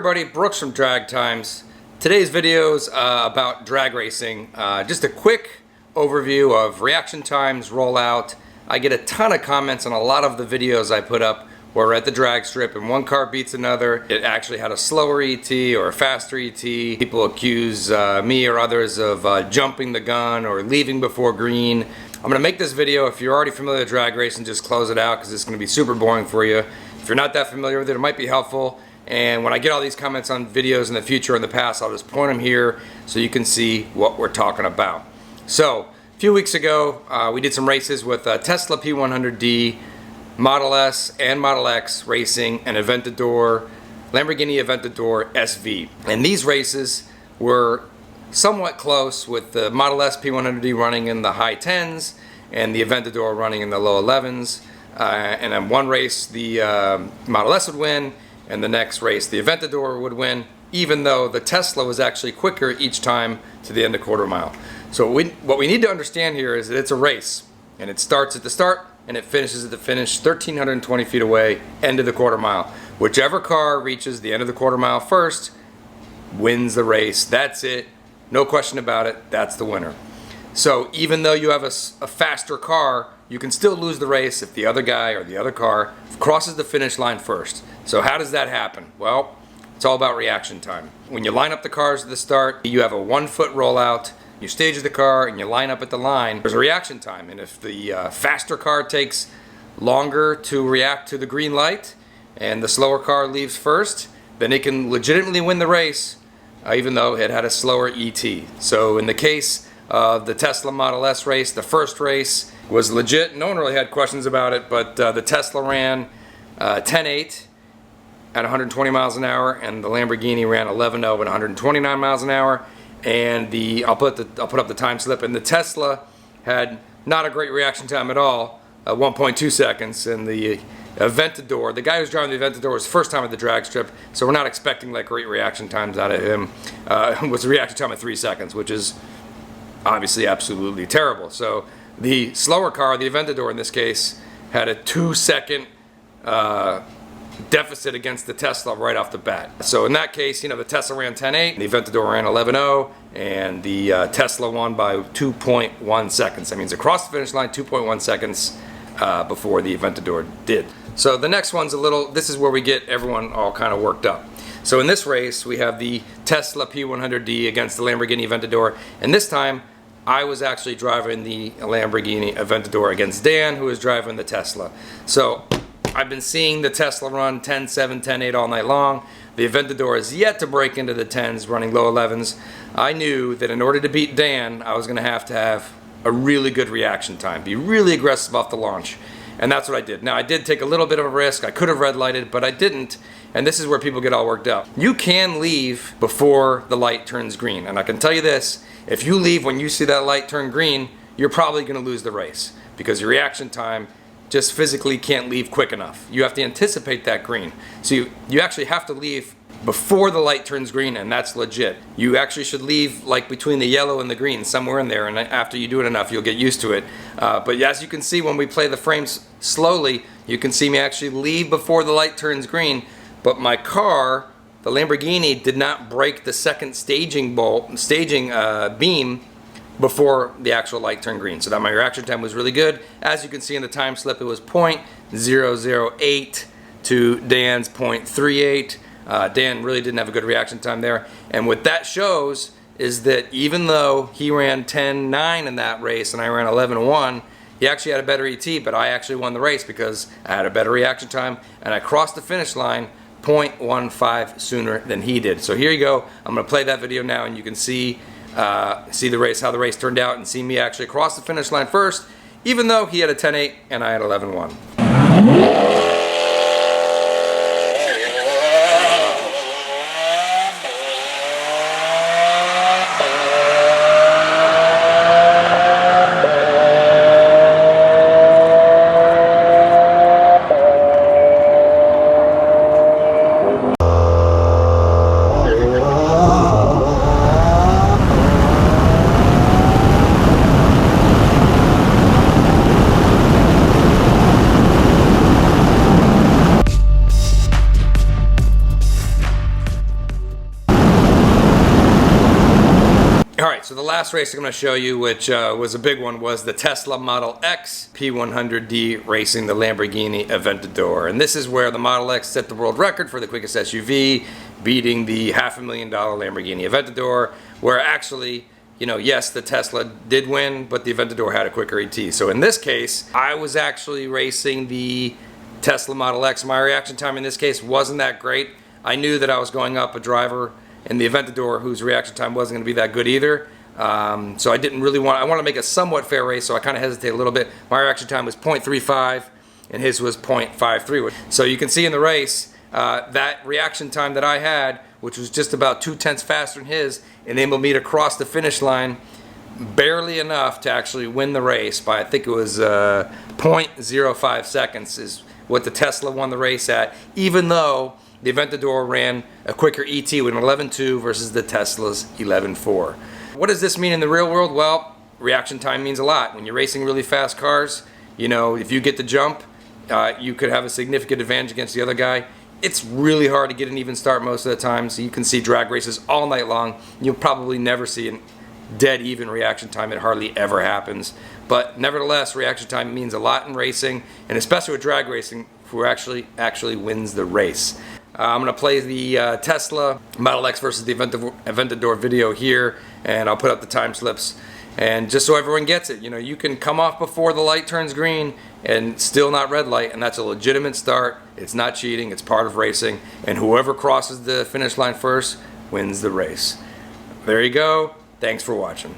everybody, Brooks from Drag Times. Today's video is about drag racing. Just a quick overview of reaction times, rollout. I get a ton of comments on a lot of the videos I put up where we're at the drag strip and one car beats another. It actually had a slower ET or a faster ET. People accuse me or others of jumping the gun or leaving before green. I'm going to make this video. If you're already familiar with drag racing, just close it out because it's going to be super boring for you. If you're not that familiar with it, it might be helpful. And when I get all these comments on videos in the future or in the past, I'll just point them here so you can see what we're talking about. So, a few weeks ago, we did some races with Tesla P100D, Model S and Model X racing, and Aventador, Lamborghini Aventador SV. And these races were somewhat close, with the Model S P100D running in the high 10s and the Aventador running in the low 11s. And in one race, the Model S would win, and the next race the Aventador would win, even though the Tesla was actually quicker each time to the end of quarter mile. So what we need to understand here is that it's a race, and it starts at the start and it finishes at the finish 1,320 feet away, end of the quarter mile. Whichever car reaches the end of the quarter mile first wins the race. That's it, no question about it, that's the winner. So even though you have a faster car, you can still lose the race if the other guy or the other car crosses the finish line first. So how does that happen? Well, it's all about reaction time. When you line up the cars at the start, you have a 1 foot rollout, you stage the car and you line up at the line, there's a reaction time. And if the faster car takes longer to react to the green light and the slower car leaves first, then it can legitimately win the race, even though it had a slower ET. So in the case of the Tesla Model S race, the first race was legit. No one really had questions about it, but the Tesla ran 10.8 at 120 miles an hour, and the Lamborghini ran 11.0 at 129 miles an hour. And I'll put up the time slip, and the Tesla had not a great reaction time at all, 1.2 seconds, and the Aventador, the guy who's driving the Aventador, was first time at the drag strip, so we're not expecting like great reaction times out of him. It was a reaction time of 3 seconds, which is obviously absolutely terrible. So the slower car, the Aventador in this case, had a 2-second deficit against the Tesla right off the bat. So in that case, you know, the Tesla ran 10.8, the Aventador ran 11.0, and the Tesla won by 2.1 seconds. That means across the finish line, 2.1 seconds before the Aventador did. So the next one's this is where we get everyone all kind of worked up. So in this race, we have the Tesla P100D against the Lamborghini Aventador, and this time, I was actually driving the Lamborghini Aventador against Dan, who was driving the Tesla. So I've been seeing the Tesla run 10.7, 10.8 all night long. The Aventador is yet to break into the 10s, running low 11s. I knew that in order to beat Dan, I was going to have a really good reaction time, be really aggressive off the launch. And that's what I did. Now, I did take a little bit of a risk. I could have red lighted, but I didn't. And this is where people get all worked up. You can leave before the light turns green. And I can tell you this, if you leave when you see that light turn green, you're probably going to lose the race because your reaction time just physically can't leave quick enough. You have to anticipate that green. So you actually have to leave before the light turns green, and that's legit. You actually should leave like between the yellow and the green, somewhere in there, and after you do it enough, you'll get used to it. But as you can see, when we play the frames slowly, you can see me actually leave before the light turns green, but my car, the Lamborghini, did not break the second staging beam before the actual light turned green. So that my reaction time was really good. As you can see in the time slip, it was 0.008 to Dan's 0.38. Dan really didn't have a good reaction time there. And what that shows is that even though he ran 10.9 in that race and I ran 11.1, he actually had a better ET, but I actually won the race because I had a better reaction time and I crossed the finish line 0.15 sooner than he did. So here you go. I'm going to play that video now, and you can see the race, how the race turned out, and see me actually cross the finish line first, even though he had a 10.8 and I had 11.1. last race I'm going to show you, which was a big one, was the Tesla Model X P100D racing the Lamborghini Aventador. And this is where the Model X set the world record for the quickest SUV, beating the $500,000 Lamborghini Aventador, where actually, you know, yes, the Tesla did win, but the Aventador had a quicker ET. So in this case, I was actually racing the Tesla Model X. My reaction time in this case wasn't that great. I knew that I was going up a driver in the Aventador whose reaction time wasn't going to be that good either. So I didn't really want, I wanted to make a somewhat fair race, so I kind of hesitated a little bit. My reaction time was 0.35 and his was 0.53. So you can see in the race, that reaction time that I had, which was just about 0.2 faster than his, enabled me to cross the finish line barely enough to actually win the race by, I think it was 0.05 seconds is what the Tesla won the race at, even though the Aventador ran a quicker ET with an 11.2 versus the Tesla's 11.4. What does this mean in the real world? Well, reaction time means a lot. When you're racing really fast cars, you know, if you get the jump, you could have a significant advantage against the other guy. It's really hard to get an even start most of the time, so you can see drag races all night long. You'll probably never see a dead even reaction time. It hardly ever happens. But nevertheless, reaction time means a lot in racing, and especially with drag racing, who actually wins the race. I'm going to play the Tesla Model X versus the Aventador video here, and I'll put up the time slips. And just so everyone gets it, you know, you can come off before the light turns green and still not red light, and that's a legitimate start. It's not cheating, it's part of racing, and whoever crosses the finish line first wins the race. There you go. Thanks for watching.